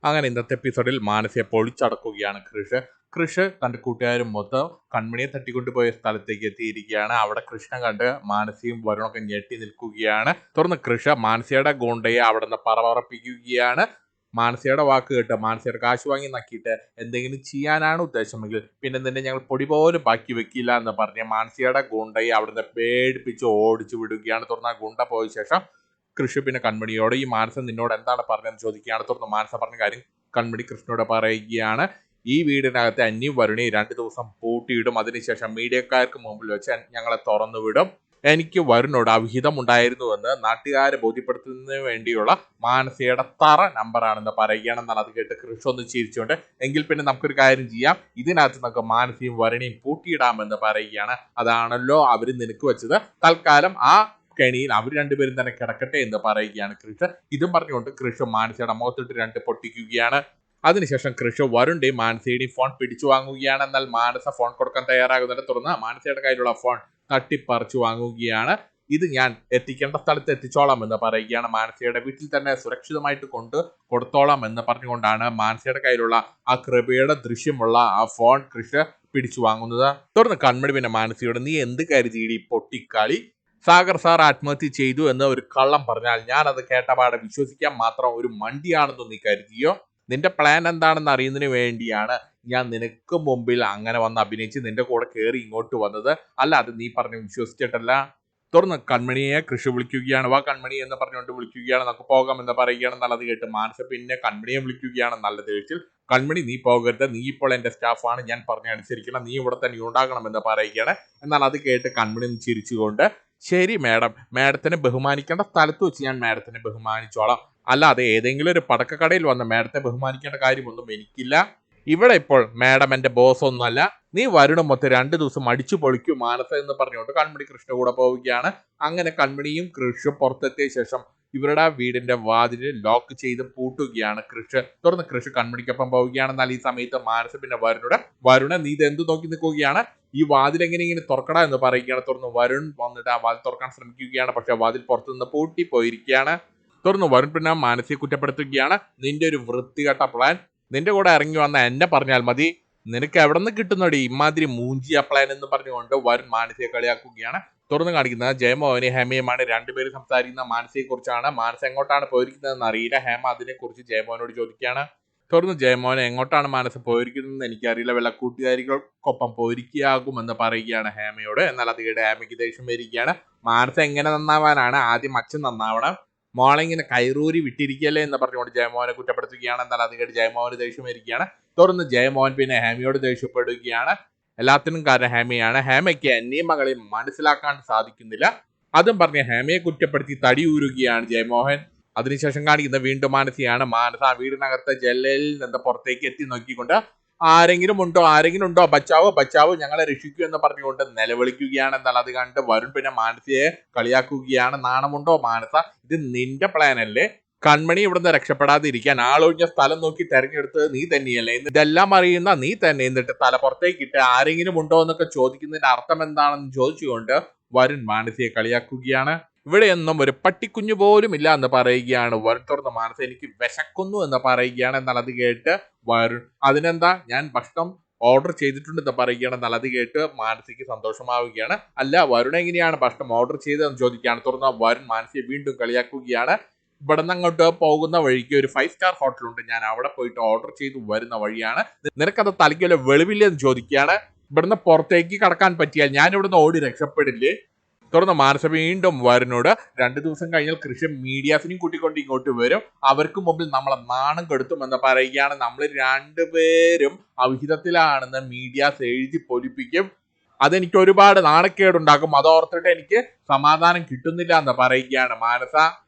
അങ്ങനെ ഇന്നത്തെ എപ്പിസോഡിൽ മാനസിയെ പൊളിച്ചടക്കുകയാണ് കൃഷ് തന്റെ കൂട്ടുകാരും മൊത്തം കൺമണിയെ തട്ടിക്കൊണ്ടുപോയ സ്ഥലത്തേക്ക് എത്തിയിരിക്കുകയാണ്. അവിടെ കൃഷ്ണ കണ്ട് മാനസിയും വരുണൊക്കെ ഞെട്ടി നിൽക്കുകയാണ്. തുടർന്ന് മാനസിയുടെ ഗുണ്ടയെ അവിടെ നിന്ന് പറപ്പിക്കുകയാണ്. മാനസിയുടെ വാക്ക് കേട്ട് മാനസിയുടെ കാശ് വാങ്ങി നക്കിയിട്ട് എന്തെങ്കിലും ചെയ്യാനാണ് ഉദ്ദേശമെങ്കിൽ പിന്നെ നിന്നെ ഞങ്ങൾ പൊടി പോലും ബാക്കി വെക്കില്ല എന്ന് പറഞ്ഞ് മാനസിയുടെ ഗുണ്ടയെ അവിടുന്ന് പേടിപ്പിച്ച് ഓടിച്ചു വിടുകയാണ്. തുടർന്ന് ആ ഗുണ്ട പോയ ശേഷം പിന്നെ കൺമണിയോട് ഈ മാനസ നിന്നോട് എന്താണ് പറഞ്ഞതെന്ന് ചോദിക്കുകയാണ്. തുടർന്ന് മാനസ പറഞ്ഞ കാര്യം കൺമണി കൃഷ്ണനോട് പറയുകയാണ്. ഈ വീടിനകത്ത് അന്യം വരുണി 2 ദിവസം പൂട്ടിയിടും. അതിനുശേഷം മീഡിയക്കാർക്ക് മുമ്പിൽ വെച്ച് ഞങ്ങളെ തുറന്നു വിടും. എനിക്ക് വരുണോട് അവിഹിതം ഉണ്ടായിരുന്നുവെന്ന് നാട്ടുകാരെ ബോധ്യപ്പെടുത്തുന്നതിന് വേണ്ടിയുള്ള മാനസയുടെ തറ നമ്പറാണെന്ന് പറയുകയാണെന്നാണ്. അത് കേട്ട് കൃഷി ഒന്ന് ചിരിച്ചുകൊണ്ട് എങ്കിൽ പിന്നെ നമുക്കൊരു കാര്യം ചെയ്യാം, ഇതിനകത്ത് നമുക്ക് മാനസയും വരുണിയും പൂട്ടിയിടാമെന്ന് പറയുകയാണ്. അതാണല്ലോ അവർ നിനക്ക് വെച്ചത്, തൽക്കാലം ആ കെണിയിൽ അവർ രണ്ടുപേരും തന്നെ കിടക്കട്ടെ എന്ന് പറയുകയാണ് കൃഷ്. ഇതും പറഞ്ഞുകൊണ്ട് കൃഷ് മാനസയുടെ മുഖത്തിട്ട് 2 പൊട്ടിക്കുകയാണ്. അതിനുശേഷം കൃഷ് വരുണിന്റെയും മാനസയുടെയും ഫോൺ പിടിച്ചു വാങ്ങുകയാണ്. എന്നാൽ മാനസ ഫോൺ കൊടുക്കാൻ തയ്യാറാകുന്നതിനെ തുടർന്ന് മാനസയുടെ കയ്യിലുള്ള ഫോൺ തട്ടിപ്പറിച്ചു വാങ്ങുകയാണ്. ഇത് ഞാൻ എത്തിക്കേണ്ട സ്ഥലത്ത് എത്തിച്ചോളാം എന്ന് പറയുകയാണ്. മാനസയുടെ വീട്ടിൽ തന്നെ സുരക്ഷിതമായിട്ട് കൊടുത്തോളാം എന്ന് പറഞ്ഞുകൊണ്ടാണ് മാനസയുടെ കയ്യിലുള്ള ആ കൃപയുടെ ദൃശ്യമുള്ള ആ ഫോൺ കൃഷ് പിടിച്ചു വാങ്ങുന്നത്. തുടർന്ന് കൺമണി പിന്നെ മാനസയോട് നീ എന്ത് കരുതിയിടി പൊട്ടിക്കളി, സാഗർ സാർ ആത്മഹത്യ ചെയ്തു എന്ന് ഒരു കള്ളം പറഞ്ഞാൽ ഞാൻ അത് കേട്ടപാടെ വിശ്വസിക്കാൻ മാത്രം ഒരു മണ്ടിയാണെന്ന് നീ കരുതിയോ? നിന്റെ പ്ലാൻ എന്താണെന്ന് അറിയുന്നതിന് വേണ്ടിയാണ് ഞാൻ നിനക്ക് മുമ്പിൽ അങ്ങനെ വന്ന് അഭിനയിച്ച് നിന്റെ കൂടെ കയറി ഇങ്ങോട്ട് വന്നത്, അല്ലാതെ നീ പറഞ്ഞു വിശ്വസിച്ചിട്ടല്ല. തുടർന്ന് കൺമണിയെ കൃഷി വിളിക്കുകയാണ്. വാ കൺമണി എന്ന് പറഞ്ഞുകൊണ്ട് വിളിക്കുകയാണ്. നമുക്ക് പോകാം എന്ന് പറയുകയാണ്. നല്ലത് കേട്ട് മാനസ പിന്നെ കൺമണിയെ വിളിക്കുകയാണ്. നല്ല ദേഷ്യത്തിൽ കൺമണി നീ പോകരുത്, നീ ഇപ്പോൾ എൻ്റെ സ്റ്റാഫാണ്, ഞാൻ പറഞ്ഞ അനുസരിക്കണം, നീ ഇവിടെ തന്നെ ഉണ്ടാകണം എന്ന് പറയുകയാണ്. എന്നാൽ അത് കേട്ട് കൺമണി ചിരിച്ചുകൊണ്ട് ശരി മാഡം, മാഡത്തിനെ ബഹുമാനിക്കേണ്ട സ്ഥലത്ത് വെച്ച് ഞാൻ മാഡത്തിനെ ബഹുമാനിച്ചോളാം, അല്ലാതെ ഏതെങ്കിലും ഒരു പടക്കക്കടയിൽ വന്ന് മാഡത്തെ ബഹുമാനിക്കേണ്ട കാര്യമൊന്നും എനിക്കില്ല. ഇവിടെ ഇപ്പോൾ മാഡം എൻ്റെ ബോസ് ഒന്നുമല്ല, നീ വരുണം മൊത്തം 2 ദിവസം അടിച്ചു പൊളിക്കും മാനസ എന്ന് പറഞ്ഞുകൊണ്ട് കൺമണി കൃഷ്ണ കൂടെ പോവുകയാണ്. അങ്ങനെ കൺമണിയും കൃഷും പുറത്തെത്തിയ ശേഷം ഇവരുടെ വീടിന്റെ വാതില് ലോക്ക് ചെയ്ത് പൂട്ടുകയാണ് കൃഷ്. തുടർന്ന് കൃഷി കൺമണിക്കൊപ്പം പോവുകയാണ്. എന്നാൽ ഈ സമയത്ത് മാനസ പിന്നെ വരുണ നീ ഇത് എന്ത് നോക്കി നിൽക്കുകയാണ്, ഈ വാതിൽ ഇങ്ങനെ തുറക്കട എന്ന് പറയുകയാണ്. തുടർന്ന് വരുൺ വന്നിട്ട് ആ വാതിൽ തുറക്കാൻ ശ്രമിക്കുകയാണ്. പക്ഷെ വാതിൽ പുറത്തുനിന്ന് പൂട്ടി പോയിരിക്കുകയാണ്. തുടർന്ന് വരുൺ പിന്നെ മാനസിയെ കുറ്റപ്പെടുത്തുകയാണ്. നിന്റെ ഒരു വൃത്തികെട്ട പ്ലാൻ, നിന്റെ കൂടെ ഇറങ്ങി വന്ന എന്നെ പറഞ്ഞാൽ മതി, നിനക്ക് എവിടെ നിന്ന് കിട്ടുന്നോടി ഇമാതിരി മൂഞ്ചിയ പ്ലാൻ എന്ന് പറഞ്ഞുകൊണ്ട് വരുൺ മാനസിയെ കളിയാക്കുകയാണ്. തുറന്നു കാണിക്കുന്നത് ജയമോഹനെ ഹേമയുമാണ്. രണ്ടുപേരും സംസാരിക്കുന്ന മാനസയെ കുറിച്ചാണ്. മാനസ എങ്ങോട്ടാണ് പോയിരിക്കുന്നതെന്ന് അറിയില്ല. ഹേമ അതിനെക്കുറിച്ച് ജയമോഹനോട് ചോദിക്കുകയാണ്. തുടർന്ന് ജയമോഹൻ എങ്ങോട്ടാണ് മാനസ പോയിരിക്കുന്നതെന്ന് എനിക്കറിയില്ല, വല്ല കൂട്ടുകാരികൾക്കൊപ്പം പോയിരിക്കുകയാകുമെന്ന് പറയുകയാണ് ഹേമയോട്. എന്നാൽ അത് കേട്ട് ഹേമയ്ക്ക് ദേഷ്യം വരികയാണ്. മാനസ എങ്ങനെ നന്നാവാനാണ്, ആദ്യം അച്ഛൻ നന്നാവണം, മോളെ ഇങ്ങനെ കൈറൂരി വിട്ടിരിക്കല്ലേ എന്ന് പറഞ്ഞുകൊണ്ട് ജയമോഹനെ കുറ്റപ്പെടുത്തുകയാണ്. എന്നാൽ അത് കേട്ട് ജയമോഹന് ദേഷ്യം വരികയാണ്. തുടർന്ന് ജയമോഹൻ പിന്നെ ഹേമയോട് ദേഷ്യപ്പെടുകയാണ്. എല്ലാത്തിനും കാരണം ഹേമയാണ്. ഹേമയ്ക്ക് എന്നെയും മകളെയും മനസ്സിലാക്കാൻ സാധിക്കുന്നില്ല. അതും പറഞ്ഞ് ഹേമയെ കുറ്റപ്പെടുത്തി തടിയൂരുകയാണ് ജയമോഹൻ. അതിനുശേഷം കാണിക്കുന്ന വീണ്ടും മാനസിയാണ്. മാനസ ആ വീടിനകത്തെ ജനലിൽ നിന്ന് പുറത്തേക്ക് എത്തി നോക്കിക്കൊണ്ട് ആരെങ്കിലും ഉണ്ടോ, ബച്ചാവോ ഞങ്ങളെ രക്ഷിക്കൂ എന്ന് പറഞ്ഞുകൊണ്ട് നിലവിളിക്കുകയാണ്. എന്നാൽ അത് കണ്ട് വരുൺ പിന്നെ മാനസിയെ കളിയാക്കുകയാണ്. നാണമുണ്ടോ മാനസ, ഇത് നിന്റെ പ്ലാൻ അല്ലേ? കൺമണി ഇവിടുന്ന് രക്ഷപ്പെടാതെ ഇരിക്കാൻ ആളൊഴിഞ്ഞ സ്ഥലം നോക്കി തെരഞ്ഞെടുത്തത് നീ തന്നെയല്ലേ? ഇതെല്ലാം അറിയുന്ന നീ തന്നെ എന്നിട്ട് തല പുറത്തേക്കിട്ട് ആരെങ്കിലും ഉണ്ടോ എന്നൊക്കെ ചോദിക്കുന്നതിന്റെ അർത്ഥം എന്താണെന്ന് ചോദിച്ചുകൊണ്ട് വരുൺ മാനസിയെ കളിയാക്കുകയാണ്. ഇവിടെയൊന്നും ഒരു പട്ടിക്കുഞ്ഞു പോലും ഇല്ല എന്ന് പറയുകയാണ് വരുൺ. തുറന്ന് മാനസ എനിക്ക് വിശക്കുന്നു എന്ന് പറയുകയാണ്. എന്നാൽ അത് കേട്ട് വരുൺ അതിനെന്താ ഞാൻ ഭക്ഷണം ഓർഡർ ചെയ്തിട്ടുണ്ടെന്ന് പറയുകയാണ്. എന്നാൽ അത് കേട്ട് മാനസിക്ക് സന്തോഷമാവുകയാണ്. അല്ല വരുൺ എങ്ങനെയാണ് ഭക്ഷണം ഓർഡർ ചെയ്തതെന്ന് ചോദിക്കുകയാണ്. തുറന്ന് വരുൺ മാനസിയെ വീണ്ടും കളിയാക്കുകയാണ്. ഇവിടെ നിന്ന് അങ്ങോട്ട് പോകുന്ന വഴിക്ക് ഒരു 5 സ്റ്റാർ ഹോട്ടലുണ്ട്, ഞാൻ അവിടെ പോയിട്ട് ഓർഡർ ചെയ്ത് വരുന്ന വഴിയാണ്, നിനക്കത് തലയ്ക്കല്ലോ വെളിവില്ലെന്ന് ചോദിക്കുകയാണ്. ഇവിടുന്ന് പുറത്തേക്ക് കടക്കാൻ പറ്റിയാൽ ഞാൻ ഇവിടുന്ന് ഓടി രക്ഷപ്പെടില്ലേ? തുടർന്ന് മാനസ വീണ്ടും വരുണോട് 2 ദിവസം കഴിഞ്ഞാൽ കൃഷി മീഡിയാസിനെയും കൂട്ടിക്കൊണ്ട് ഇങ്ങോട്ട് വരും, അവർക്ക് മുമ്പിൽ നമ്മളെ നാണം കെടുത്തുമെന്ന് പറയുകയാണ്. നമ്മൾ 2 പേരും അവിഹിതത്തിലാണെന്ന് മീഡിയാസ് എഴുതി പൊലിപ്പിക്കും, അതെനിക്ക് ഒരുപാട് നാണക്കേടുണ്ടാക്കും, അതോർത്തിട്ട് എനിക്ക് സമാധാനം കിട്ടുന്നില്ല എന്ന് പറയുകയാണ് മാനസ.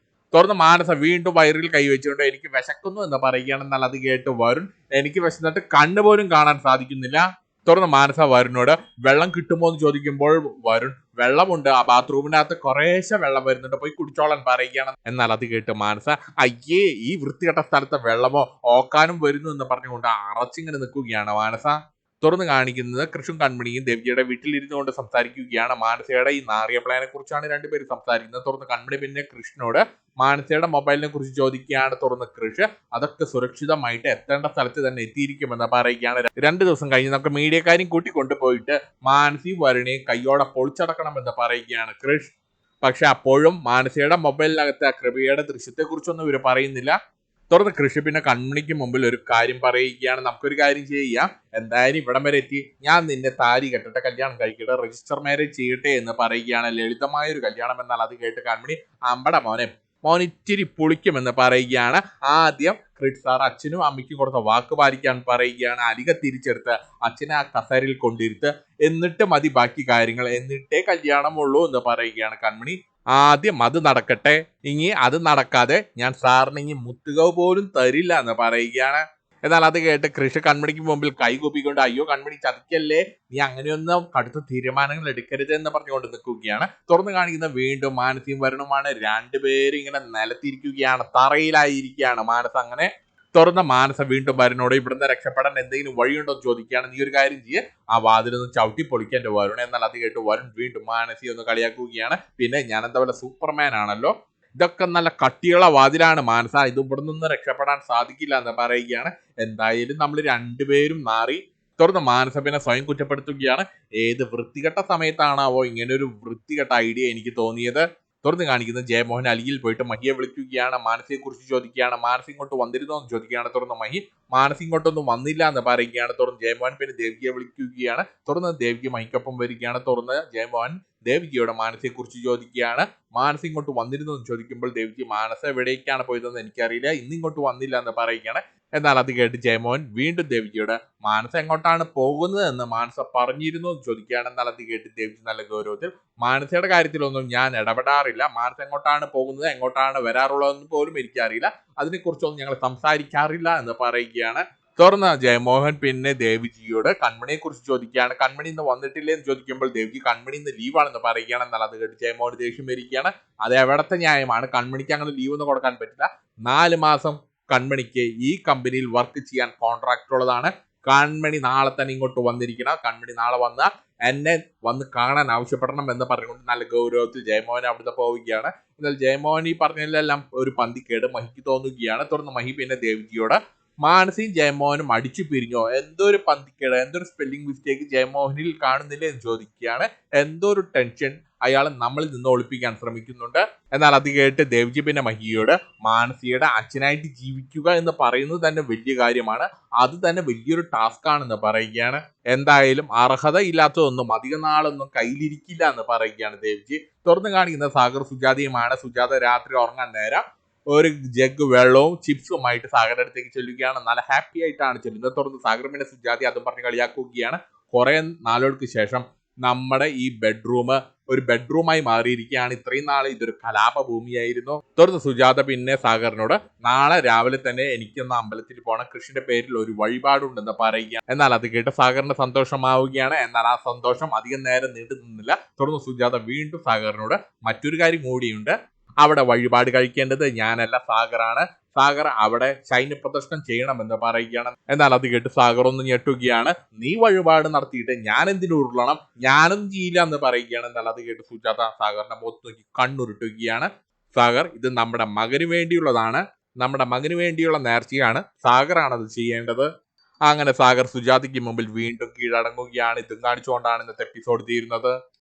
തുടർന്ന് മാനസ വീണ്ടും വയറിൽ കൈവച്ചുകൊണ്ട് എനിക്ക് വിശക്കുന്നു എന്ന് പറയുകയാണ്. എന്നാൽ അത് കേട്ട് വരുൺ എനിക്ക് വിശന്നിട്ട് കണ്ണു പോലും കാണാൻ സാധിക്കുന്നില്ല. തുടർന്ന് മാനസ വരുണോട് വെള്ളം കിട്ടുമോ എന്ന് ചോദിക്കുമ്പോൾ വരുൺ വെള്ളമുണ്ട്, ആ ബാത്റൂമിന്റെ അകത്ത് കുറേശ്ശെ വെള്ളം വരുന്നുണ്ട്, പോയി കുടിച്ചോളാൻ പറയുകയാണ്. എന്നാൽ അത് കേട്ട് മാനസ അയ്യേ ഈ വൃത്തികെട്ട സ്ഥലത്തെ വെള്ളമോ ഓക്കാനും വരുന്നു എന്ന് പറഞ്ഞുകൊണ്ട് അറച്ചിങ്ങനെ നിൽക്കുകയാണ് മാനസ. തുറന്നു കാണിക്കുന്നത് കൃഷും കൺമണിയും ദേവ്ജിയുടെ വീട്ടിലിരുന്നു കൊണ്ട് സംസാരിക്കുകയാണ്. മാനസയുടെ ഈ നാറിയ പ്ലാനെ കുറിച്ചാണ് രണ്ടുപേരും സംസാരിക്കുന്നത്. തുറന്ന് കൺമണി പിന്നെ കൃഷ്ണനോട് മാനസയുടെ മൊബൈലിനെ കുറിച്ച് ചോദിക്കുകയാണ്. തുറന്ന് കൃഷ് അതൊക്കെ സുരക്ഷിതമായിട്ട് എത്തേണ്ട സ്ഥലത്ത് തന്നെ എത്തിയിരിക്കുമെന്ന് പറയുകയാണ്. 2 ദിവസം കഴിഞ്ഞ് നമുക്ക് മീഡിയക്കാരും കൂട്ടിക്കൊണ്ടുപോയിട്ട് മാനസിയും വരുണയും കയ്യോടെ പൊളിച്ചടക്കണമെന്ന് പറയുകയാണ് കൃഷ്. പക്ഷെ അപ്പോഴും മാനസയുടെ മൊബൈലിനകത്ത് ആ കൃപയുടെ ദൃശ്യത്തെക്കുറിച്ചൊന്നും ഇവർ പറയുന്നില്ല. തുറന്ന് കൃഷി പിന്നെ കൺമണിക്ക് മുമ്പിൽ ഒരു കാര്യം പറയുകയാണ്. നമുക്കൊരു കാര്യം ചെയ്യാം, എന്തായാലും ഇവിടം വരെ എത്തി, ഞാൻ നിന്നെ താലി കെട്ടിട്ട് കല്യാണം കഴിക്കട്ടെ, രജിസ്റ്റർ മാരേജ് ചെയ്യട്ടെ എന്ന് പറയുകയാണ്. ലളിതമായ ഒരു കല്യാണം. എന്നാൽ അത് കേട്ട് കൺമണി അമ്പട മോൻ ഇച്ചിരി പൊളിക്കുമെന്ന് പറയുകയാണ്. ആദ്യം ക്രിഡ് സാർ അച്ഛനും അമ്മയ്ക്കും കൊടുത്ത വാക്ക് പാലിക്കാൻ പറയുകയാണ്. അലിക തിരിച്ചെടുത്ത് അച്ഛനെ ആ കസേരയിൽ കൊണ്ടിരുത്ത്, എന്നിട്ട് മതി ബാക്കി കാര്യങ്ങൾ, എന്നിട്ടേ കല്യാണമുള്ളൂ എന്ന് പറയുകയാണ് കൺമണി. ആദ്യം അത് നടക്കട്ടെ, ഇനി അത് നടക്കാതെ ഞാൻ സാറിന് ഇനി മുത്തുക പോലും തരില്ല എന്ന് പറയുകയാണ്. എന്നാൽ അത് കേട്ട് കൃഷി കൺമണിക്ക് മുമ്പിൽ കൈകൂപ്പിക്കൊണ്ട് അയ്യോ കൺമണി ചതിക്കല്ലേ, നീ അങ്ങനെയൊന്നും കടുത്ത തീരുമാനങ്ങൾ എടുക്കരുത് എന്ന് പറഞ്ഞുകൊണ്ട് നിൽക്കുകയാണ്. തുറന്നു കാണിക്കുന്ന വീണ്ടും മാനസിയും വരുണുമാണ്. രണ്ടുപേരും ഇങ്ങനെ നിലത്തിരിക്കുകയാണ്, തറയിലായിരിക്കുകയാണ്. മാനസ അങ്ങനെ തുറന്ന മാനസ വീണ്ടും വരുണോട് ഇവിടുന്ന് രക്ഷപ്പെടാൻ എന്തെങ്കിലും വഴിയുണ്ടോ എന്ന് ചോദിക്കുകയാണ്. നീ ഒരു കാര്യം ചെയ്യ്, ആ വാതിലൊന്ന് ചവിട്ടി പൊളിക്കാൻ വരുൺ. എന്നാൽ അത് കേട്ട് വരുൺ വീണ്ടും മാനസി ഒന്ന് കളിയാക്കുകയാണ്. പിന്നെ ഞാൻ എന്താ പോലെ സൂപ്പർമാൻ ആണല്ലോ, ഇതൊക്കെ നല്ല കട്ടിയുള്ള വാതിലാണ് മാനസ, ഇത് ഇവിടെ നിന്ന് രക്ഷപ്പെടാൻ സാധിക്കില്ല എന്ന് പറയുകയാണ്. എന്തായാലും നമ്മൾ രണ്ടുപേരും മാറി. തുറന്ന് മാനസ പിന്നെ സ്വയം കുറ്റപ്പെടുത്തുകയാണ്. ഏത് വൃത്തികെട്ട സമയത്താണാവോ ഇങ്ങനെ ഒരു വൃത്തികെട്ട ഐഡിയ എനിക്ക് തോന്നിയത്. തുറന്ന് കാണിക്കുന്നത് ജയമോഹൻ അലിയിൽ പോയിട്ട് മഹിയെ വിളിക്കുകയാണ്. മാനസയെ കുറിച്ച് ചോദിക്കുകയാണ്. മാനസ ഇങ്ങോട്ട് വന്നിരുന്നോ എന്ന് ചോദിക്കുകയാണ്. തുറന്ന് മഹി മാനസ ഇങ്ങോട്ടൊന്നും വന്നില്ല എന്ന് പറയുകയാണ്. തുറന്ന് ജയമോഹൻ പിന്നെ ദേവികയെ വിളിക്കുകയാണ്. തുറന്ന് ദേവിക മഹിക്കൊപ്പം വരികയാണ്. തുറന്ന് ജയമോഹൻ ദേവികയോട് മാനസയെ കുറിച്ച് ചോദിക്കുകയാണ്. മാനസ ഇങ്ങോട്ട് വന്നിരുന്നു എന്ന് ചോദിക്കുമ്പോൾ ദേവിക്ക് മാനസ എവിടേക്കാണ് പോയതെന്ന് എനിക്കറിയില്ല, ഇന്നിങ്ങോട്ട് വന്നില്ല എന്ന് പറയുകയാണ്. എന്നാൽ അത് കേട്ട് ജയമോഹൻ വീണ്ടും ദേവികയോട് മാനസ എങ്ങോട്ടാണ് പോകുന്നത് എന്ന് മാനസ പറഞ്ഞിരുന്നു എന്ന് ചോദിക്കുകയാണ്. എന്നാൽ അത് കേട്ട് ദേവിക്ക് നല്ല ഗൗരവത്തിൽ മാനസയുടെ കാര്യത്തിലൊന്നും ഞാൻ ഇടപെടാറില്ല, മാനസ എങ്ങോട്ടാണ് പോകുന്നത് എങ്ങോട്ടാണ് വരാറുള്ളതെന്ന് പോലും എനിക്കറിയില്ല, അതിനെക്കുറിച്ചൊന്നും ഞങ്ങൾ സംസാരിക്കാറില്ല എന്ന് പറയുകയാണ്. തുറന്ന ജയമോഹൻ പിന്നെ ദേവിജിയോട് കൺമണിയെ കുറിച്ച് ചോദിക്കുകയാണ്. കൺമണി ഇന്ന് വന്നിട്ടില്ലേ എന്ന് ചോദിക്കുമ്പോൾ ദേവിജി കൺമണി ഇന്ന് ലീവാണെന്ന് പറയുകയാണ്. എന്നാൽ അത് കേട്ട് ജയമോഹൻ ദേഷ്യം വരികയാണ്. അത് എവിടത്തെ ന്യായമാണ്, കൺമണിക്ക് അങ്ങനെ ലീവ് ഒന്നും കൊടുക്കാൻ പറ്റില്ല. 4 മാസം കൺമണിക്ക് ഈ കമ്പനിയിൽ വർക്ക് ചെയ്യാൻ കോൺട്രാക്ട് ഉള്ളതാണ്. കൺമണി നാളെ തന്നെ ഇങ്ങോട്ട് വന്നിരിക്കണം, കൺമണി നാളെ വന്നാൽ എന്നെ വന്ന് കാണാൻ ആവശ്യപ്പെടണം എന്ന് പറഞ്ഞുകൊണ്ട് നല്ല ഗൗരവത്തിൽ ജയമോഹൻ അവിടുത്തെ പോവുകയാണ്. എന്നാൽ ജയമോഹൻ ഈ പറഞ്ഞതിലെല്ലാം ഒരു പന്തിക്കേട് മഹിക്ക് തോന്നുകയാണ്. തുടർന്ന് മഹി പിന്നെ ദേവിജിയോട് മാനസിയും ജയമോഹനും അടിച്ചു പിരിഞ്ഞോ, എന്തോ ഒരു പന്തിക്കേട്, എന്തോ ഒരു സ്പെല്ലിംഗ് മിസ്റ്റേക്ക് ജയമോഹനിൽ കാണുന്നില്ലേ എന്ന് ചോദിക്കുകയാണ്. എന്തോ ഒരു ടെൻഷൻ അയാൾ നമ്മളിൽ നിന്ന് ഒളിപ്പിക്കാൻ ശ്രമിക്കുന്നുണ്ട്. എന്നാൽ അത് കേട്ട് ദേവ്ജി പിന്നെ മഹിയോട് മാനസിയുടെ അച്ഛനായിട്ട് ജീവിക്കുക എന്ന് പറയുന്നത് തന്നെ വലിയ കാര്യമാണ്, അത് തന്നെ വലിയൊരു ടാസ്ക് ആണെന്ന് പറയുകയാണ്. എന്തായാലും അർഹത ഇല്ലാത്തതൊന്നും അധിക നാളൊന്നും കയ്യിലിരിക്കില്ല എന്ന് പറയുകയാണ് ദേവ്ജി. തുറന്നു കാണിക്കുന്ന സാഗർ സുജാതയുമാണ്. സുജാത രാത്രി ഉറങ്ങാൻ നേരം ഒരു ജഗ് വെള്ളവും ചിപ്സുമായിട്ട് സാഗറിന്റെ അടുത്തേക്ക് ചെല്ലുകയാണ്. നല്ല ഹാപ്പി ആയിട്ടാണ് ചെല്ലുന്നത്. തുറന്ന് സാഗർ പിന്നെ സുജാതി അതും പറഞ്ഞ് കളിയാക്കുകയാണ്. കുറെ നാളുകൾക്ക് ശേഷം നമ്മുടെ ഈ ബെഡ്റൂം ഒരു ബെഡ്റൂമായി മാറിയിരിക്കുകയാണ്. ഇത്രയും നാൾ ഇതൊരു കലാപഭൂമിയായിരുന്നു. തുറന്ന് സുജാത പിന്നെ സാഗറിനോട് നാളെ രാവിലെ തന്നെ എനിക്കൊന്ന് അമ്പലത്തിൽ പോകണം, കൃഷിന്റെ പേരിൽ ഒരു വഴിപാടുണ്ടെന്ന് പറയുക. എന്നാൽ അത് കേട്ട് സാഗറിന് സന്തോഷമാവുകയാണ്. എന്നാൽ ആ സന്തോഷം അധികം നേരം നീണ്ടു നിന്നില്ല. തുടർന്ന് സുജാത വീണ്ടും സാഗറിനോട് മറ്റൊരു കാര്യം കൂടിയുണ്ട്, അവിടെ വഴിപാട് കഴിക്കേണ്ടത് ഞാനല്ല, സാഗറാണ്, സാഗർ അവിടെ സൈന്യ പ്രദർശനം ചെയ്യണമെന്ന് പറയുകയാണ്. എന്നാൽ അത് കേട്ട് സാഗർ ഒന്ന് ഞെട്ടുകയാണ്. നീ വഴിപാട് നടത്തിയിട്ട് ഞാൻ എന്തിനു ഉരുളണം, ഞാനൊന്നും ചെയ്യില്ല എന്ന് പറയുകയാണ്. എന്നാൽ അത് കേട്ട് സുജാത സാഗറിന്റെ മുഖത്ത് നോക്കി കണ്ണുരുട്ടുകയാണ്. സാഗർ, ഇത് നമ്മുടെ മകന് വേണ്ടിയുള്ളതാണ്, നമ്മുടെ മകന് വേണ്ടിയുള്ള നേർച്ചയാണ്, സാഗറാണത് ചെയ്യേണ്ടത്. അങ്ങനെ സാഗർ സുജാതയ്ക്ക് മുമ്പിൽ വീണ്ടും കീഴടങ്ങുകയാണ്. ഇതും കാണിച്ചുകൊണ്ടാണ് ഇന്നത്തെ എപ്പിസോഡ് തീരുന്നത്.